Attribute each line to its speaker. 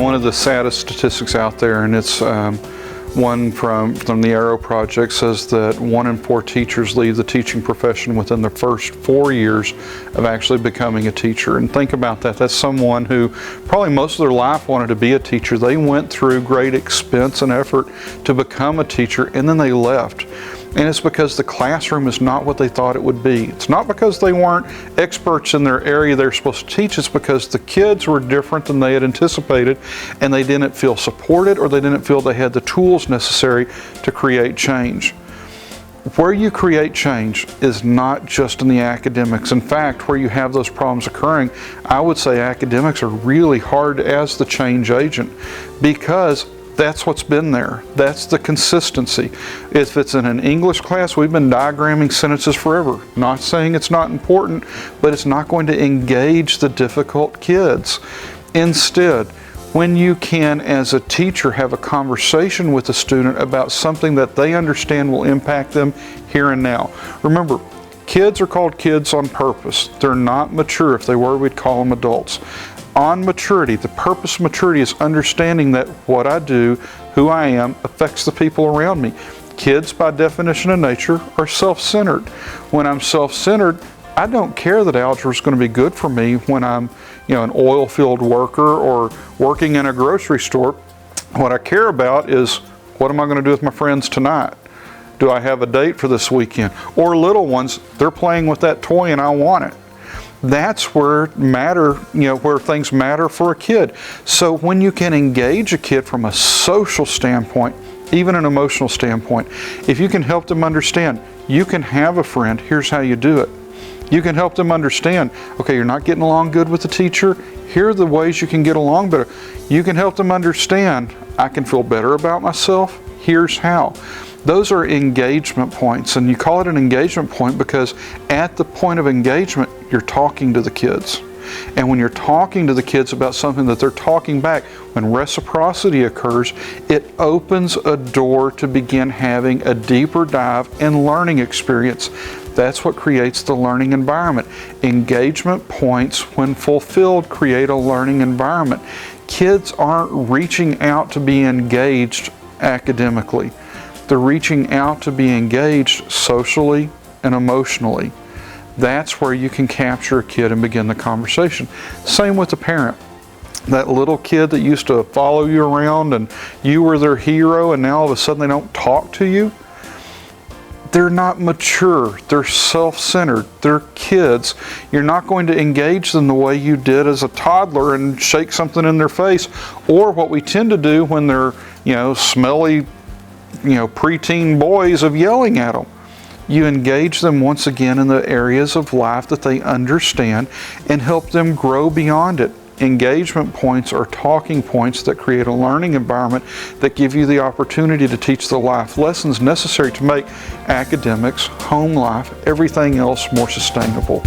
Speaker 1: One of the saddest statistics out there, and it's one from the Arrow Project, says that 1 in 4 teachers leave the teaching profession within the first 4 years of actually becoming a teacher. And think about that. That's someone who probably most of their life wanted to be a teacher. They went through great expense and effort to become a teacher, and then they left. And it's because the classroom is not what they thought it would be. It's not because they weren't experts in their area they're supposed to teach. It's because the kids were different than they had anticipated, and they didn't feel supported, or they didn't feel they had the tools necessary to create change. Where you create change is not just in the academics. In fact, where you have those problems occurring, I would say academics are really hard as the change agent, because that's what's been there. That's the consistency. If it's in an English class, we've been diagramming sentences forever. Not saying it's not important, but it's not going to engage the difficult kids. Instead, when you can, as a teacher, have a conversation with a student about something that they understand will impact them here and now. Remember, kids are called kids on purpose. They're not mature. If they were, we'd call them adults. On maturity, the purpose of maturity is understanding that what I do, who I am, affects the people around me. Kids, by definition of nature, are self-centered. When I'm self-centered, I don't care that algebra is going to be good for me when I'm, an oil field worker or working in a grocery store. What I care about is, what am I going to do with my friends tonight? Do I have a date for this weekend? Or little ones, they're playing with that toy and I want it. That's where where things matter for a kid. So when you can engage a kid from a social standpoint, even an emotional standpoint, if you can help them understand, you can have a friend, here's how you do it. You can help them understand, okay, you're not getting along good with the teacher, here are the ways you can get along better. You can help them understand, I can feel better about myself, here's how. Those are engagement points, and you call it an engagement point because at the point of engagement, you're talking to the kids. And when you're talking to the kids about something that they're talking back, when reciprocity occurs, it opens a door to begin having a deeper dive and learning experience. That's what creates the learning environment. Engagement points, when fulfilled, create a learning environment. Kids aren't reaching out to be engaged academically. They're reaching out to be engaged socially and emotionally. That's where you can capture a kid and begin the conversation. Same with the parent. That little kid that used to follow you around and you were their hero, and now all of a sudden they don't talk to you. They're not mature. They're self-centered. They're kids. You're not going to engage them the way you did as a toddler and shake something in their face, or what we tend to do when they're, smelly, preteen boys, of yelling at them. You engage them once again in the areas of life that they understand and help them grow beyond it. Engagement points are talking points that create a learning environment that give you the opportunity to teach the life lessons necessary to make academics, home life, everything else more sustainable.